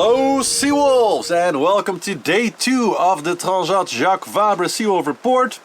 Hello Sea Wolves and welcome to day 2 of the Transat Sea Wolf report.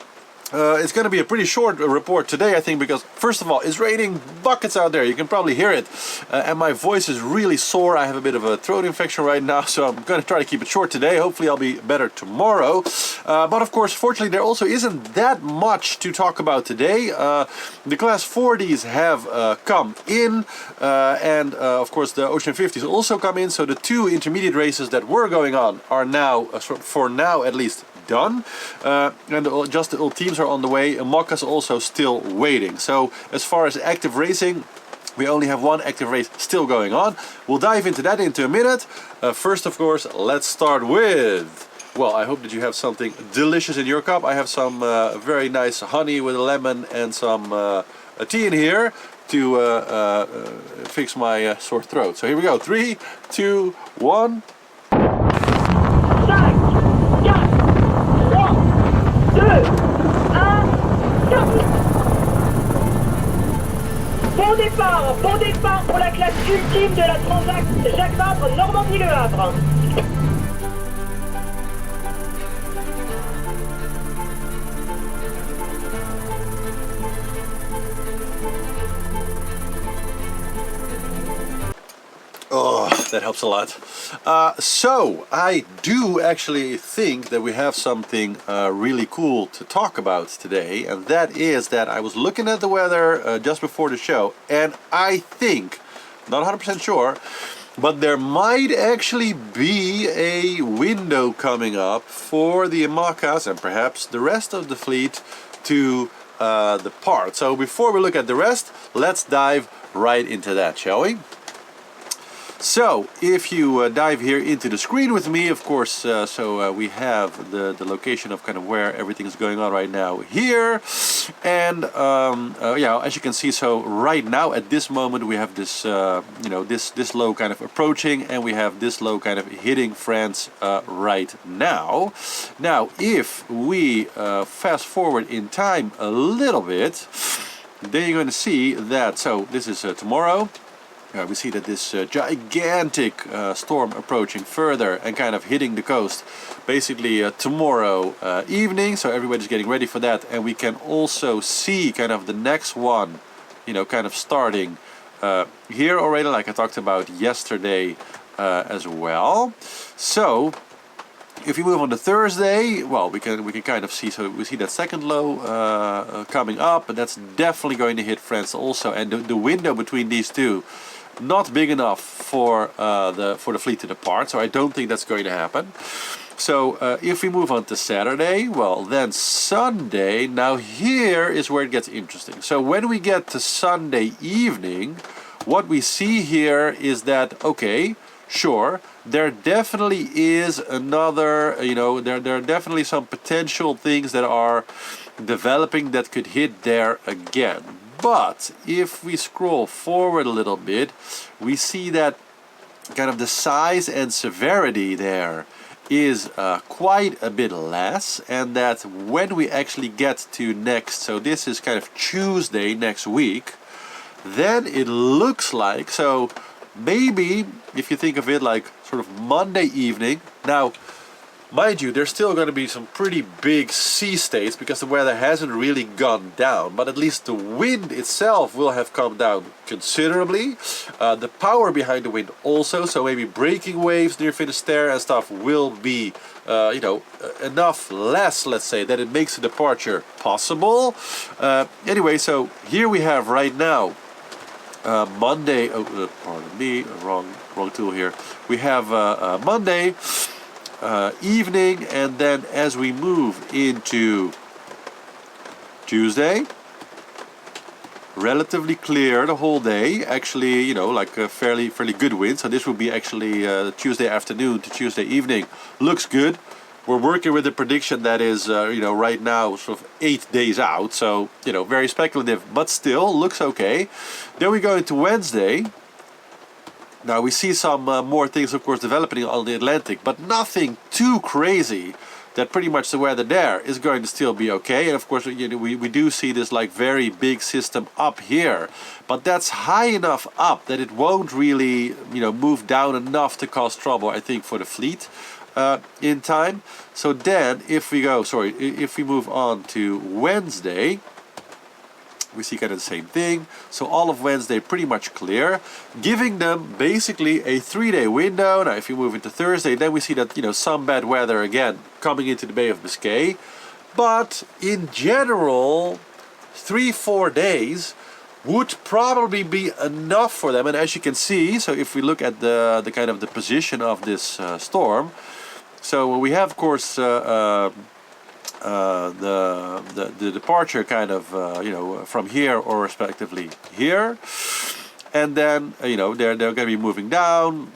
It's going to be a pretty short report today, I think, because first of all, it's raining buckets out there. You can probably hear it. And my voice is really sore. I have a bit of a throat infection right now, so I'm going to try to keep it short today. Hopefully I'll be better tomorrow. But of course, fortunately, there also isn't that much to talk about today. The Class 40s have come in, and of course the Ocean 50s also come in. So the two intermediate races that were going on are now, for now at least, done, and just the Ultimes are on the way. Imoca's also still waiting. So as far as active racing, we only have one active race still going on. We'll dive into that into a minute. First, of course, let's start with, well, I hope that you have something delicious in your cup. I have some very nice honey with a lemon and some tea in here to fix my sore throat. So here we go. 3, 2, 1. Bon départ pour la classe ultime de la Transat Jacquesvabre Normandie-Le Havre. Oh, that helps a lot. So I do actually think that we have something really cool to talk about today, and that is that I was looking at the weather just before the show, and I think, not 100% sure, but there might actually be a window coming up for the Imocas and perhaps the rest of the fleet to depart. So before we look at the rest, let's dive right into that, shall we? So, if you dive here into the screen with me, of course, we have the location of kind of where everything is going on right now here. And, yeah, as you can see, so right now, at this moment, we have this, this low kind of approaching, and we have this low kind of hitting France right now. Now, if we fast forward in time a little bit, then you're going to see that, so this is tomorrow. We see that this gigantic storm approaching further and kind of hitting the coast basically tomorrow evening, so everybody's getting ready for that. And we can also see kind of the next one, kind of starting here already, like I talked about yesterday as well. So if you move on to Thursday, well, we can kind of see, so we see that second low coming up, and that's definitely going to hit France also, and the window between these two not big enough for the fleet to depart, so I don't think that's going to happen. So if we move on to Saturday, well, then Sunday, now here is where it gets interesting. So when we get to Sunday evening, what we see here is that, okay, sure, there definitely is another, there are definitely some potential things that are developing that could hit there again. But if we scroll forward a little bit, we see that kind of the size and severity there is quite a bit less, and that when we actually get to next, so this is kind of Tuesday next week, then it looks like, so maybe if you think of it like sort of Monday evening. Now, mind you, there's still going to be some pretty big sea states because the weather hasn't really gone down, but at least the wind itself will have come down considerably. The power behind the wind also, so maybe breaking waves near Finisterre and stuff will be, enough less, let's say, that it makes a departure possible. Anyway, so here we have right now Monday, pardon me, wrong tool here. We have Monday evening, and then as we move into Tuesday, relatively clear the whole day, actually, like a fairly good wind. So this will be actually Tuesday afternoon to Tuesday evening. Looks good. We're working with a prediction that is right now sort of 8 days out, so very speculative, but still looks okay. Then we go into Wednesday. Now we see some more things, of course, developing on the Atlantic, but nothing too crazy that pretty much the weather there is going to still be okay. And of course, you know, we do see this like very big system up here, but that's high enough up that it won't really, you know, move down enough to cause trouble, I think, for the fleet in time. So then if we go, if we move on to Wednesday, we see kind of the same thing. So all of Wednesday pretty much clear, giving them basically a 3-day window. Now if you move into Thursday, then we see that, you know, some bad weather again coming into the Bay of Biscay. But in general, 3-4 days would probably be enough for them. And as you can see, so if we look at the kind of the position of this storm, so we have, of course, the departure kind of you know, from here or respectively here, and then you know they're going to be moving down,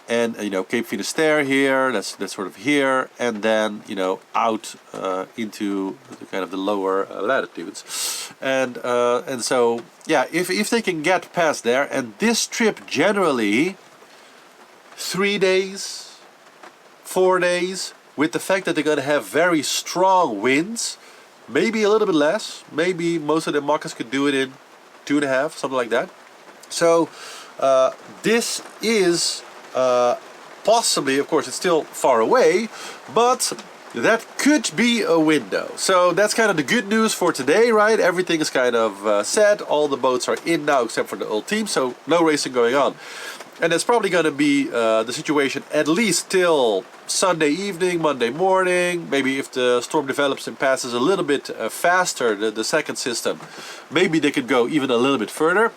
and you know Cape Finisterre here, that's sort of here, and then you know out into the kind of the lower latitudes, and so yeah, if they can get past there, and this trip generally 3 days, 4 days, with the fact that they're going to have very strong winds, maybe a little bit less, maybe most of the Imocas could do it in 2.5, something like that. So this is possibly, of course it's still far away, but that could be a window. So that's kind of the good news for today, right? Everything is kind of set, all the boats are in now except for the Ultime, so no racing going on. And that's probably going to be the situation at least till Sunday evening, Monday morning. Maybe if the storm develops and passes a little bit faster, the second system, maybe they could go even a little bit further.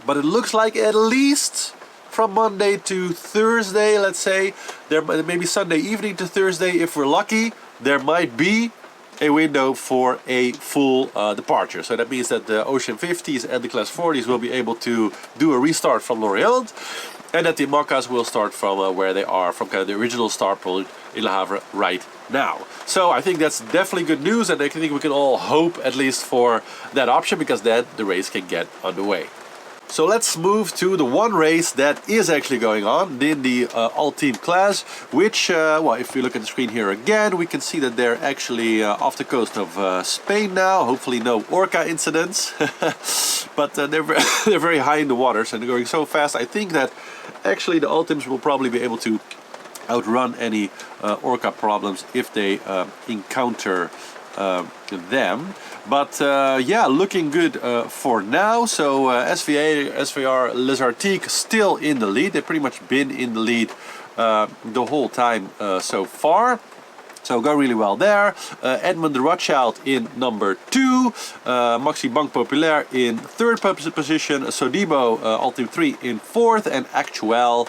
But it looks like at least from Monday to Thursday, let's say, there maybe Sunday evening to Thursday, if we're lucky, there might be a window for a full departure. So that means that the Ocean 50s and the Class 40s will be able to do a restart from Lorient, and that the Imocas will start from where they are, from kind of the original start point in Le Havre right now. So I think that's definitely good news, and I think we can all hope at least for that option, because then the race can get underway. So let's move to the one race that is actually going on in the Ultime class, which, well, if we look at the screen here again, we can see that they're actually off the coast of Spain now. Hopefully no orca incidents, but they're very high in the waters and they're going so fast. I think that actually the Ultimes will probably be able to outrun any orca problems if they encounter them. But yeah, looking good for now. So SVR Les Arctiques still in the lead. They've pretty much been in the lead the whole time so far. So go really well there. Edmund de Rothschild in number 2. Maxi Banque Populaire in 3rd position. Sodibo Ultime 3 in 4th. And Actuel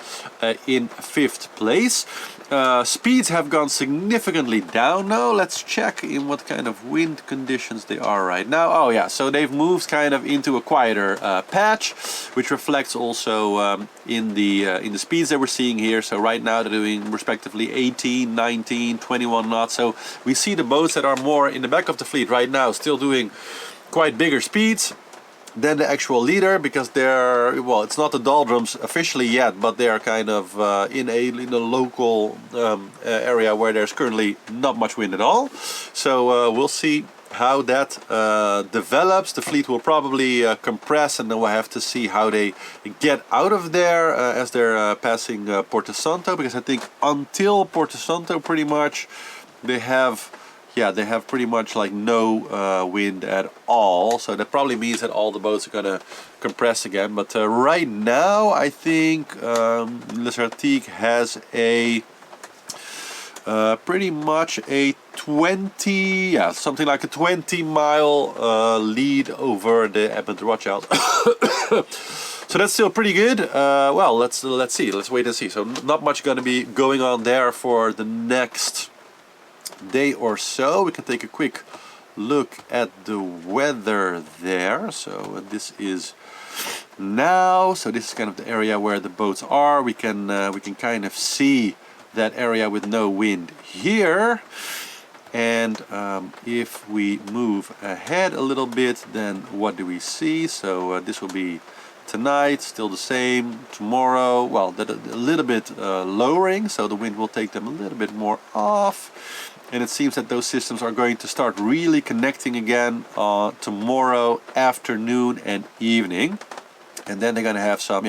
in 5th place. Speeds have gone significantly down now. Let's check in what kind of wind conditions they are right now. Oh yeah, so they've moved kind of into a quieter patch, which reflects also in the speeds that we're seeing here. So right now they're doing respectively 18, 19, 21 knots. So we see the boats that are more in the back of the fleet right now still doing quite bigger speeds than the actual leader, because they're, well, it's not the doldrums officially yet, but they are kind of in a local area where there's currently not much wind at all. So we'll see how that develops. The fleet will probably compress, and then we'll have to see how they get out of there as they're passing Porto Santo, because I think until Porto Santo pretty much they have, yeah, they have pretty much like no wind at all. So that probably means that all the boats are gonna compress again. But right now I think Les Arctiques has a pretty much a 20, yeah, something like a 20-mile lead over the Edmund de Rothschild. So that's still pretty good. Well, let's see, let's wait and see. So not much gonna be going on there for the next day or so. We can take a quick look at the weather there. So this is now, so this is kind of the area where the boats are. We can kind of see that area with no wind here. And if we move ahead a little bit, then what do we see? So this will be tonight, still the same. Tomorrow, well, a little bit lowering, so the wind will take them a little bit more off. And it seems that those systems are going to start really connecting again tomorrow afternoon and evening. And then they're going to have some,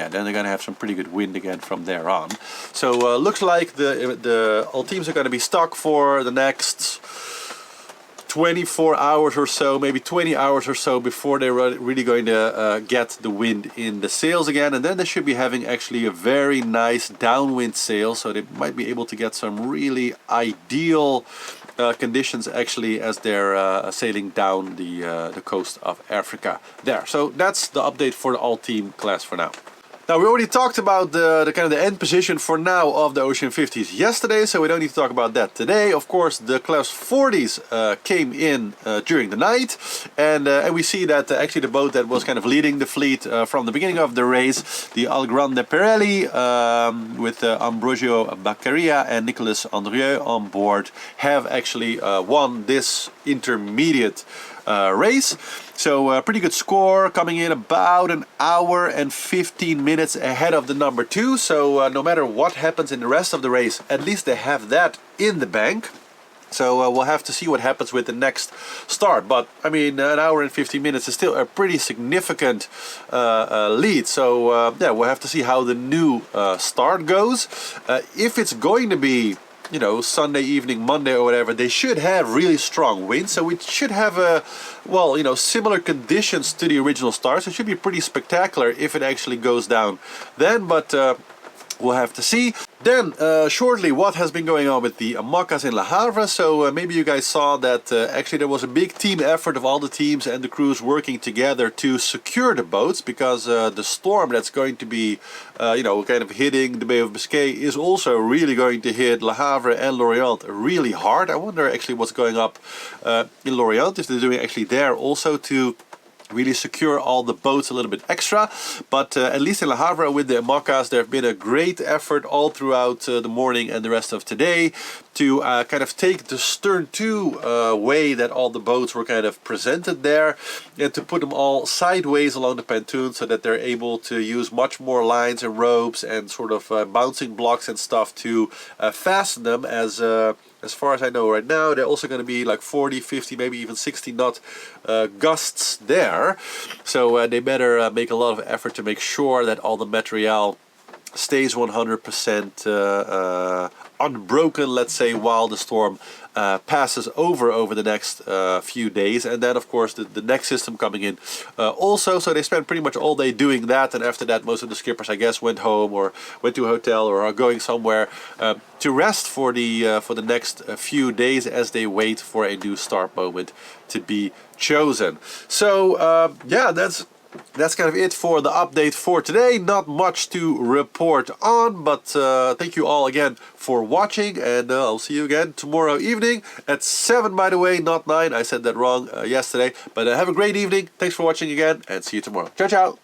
some pretty good wind again from there on. So looks like all teams are going to be stuck for the next 24 hours or so, maybe 20 hours or so before they're really going to get the wind in the sails again. And then they should be having actually a very nice downwind sail, so they might be able to get some really ideal conditions actually as they're sailing down the coast of Africa there. So that's the update for the all-team class for now. Now, we already talked about the kind of the end position for now of the Ocean 50s yesterday, so we don't need to talk about that today. Of course, the Class 40s came in during the night, and we see that actually the boat that was kind of leading the fleet from the beginning of the race, the Al Grande Pirelli, with Ambrogio Baccaria and Nicolas Andrieux on board, have actually won this intermediate race. So pretty good score, coming in about an hour and 15 minutes ahead of the number 2. So no matter what happens in the rest of the race, at least they have that in the bank. So we'll have to see what happens with the next start. But I mean, an hour and 15 minutes is still a pretty significant lead. So yeah, we'll have to see how the new start goes. If it's going to be, you know, Sunday evening, Monday or whatever, they should have really strong winds. So we should have well, you know, similar conditions to the original start. So it should be pretty spectacular if it actually goes down then. But we'll have to see. Then, shortly, what has been going on with the Imocas in Le Havre. So maybe you guys saw that actually there was a big team effort of all the teams and the crews working together to secure the boats, because the storm that's going to be, you know, kind of hitting the Bay of Biscay is also really going to hit Le Havre and Lorient really hard. I wonder actually what's going up in Lorient, if they're doing actually there also to really secure all the boats a little bit extra. But at least in Le Havre with the Imocas, there have been a great effort all throughout the morning and the rest of today to kind of take the stern to way that all the boats were kind of presented there, and to put them all sideways along the pontoon so that they're able to use much more lines and ropes and sort of bouncing blocks and stuff to fasten them. As far as I know right now, they're also going to be like 40, 50, maybe even 60 knot gusts there. So they better make a lot of effort to make sure that all the material stays 100% unbroken, let's say, while the storm passes over the next few days. And then of course the next system coming in also. So they spent pretty much all day doing that, and after that most of the skippers, I guess, went home or went to a hotel or are going somewhere to rest for the next few days as they wait for a new start moment to be chosen. So yeah, that's kind of it for the update for today. Not much to report on, but thank you all again for watching, and I'll see you again tomorrow evening at 7, by the way, not 9. I said that wrong yesterday, but have a great evening. Thanks for watching again, and see you tomorrow. Ciao, ciao.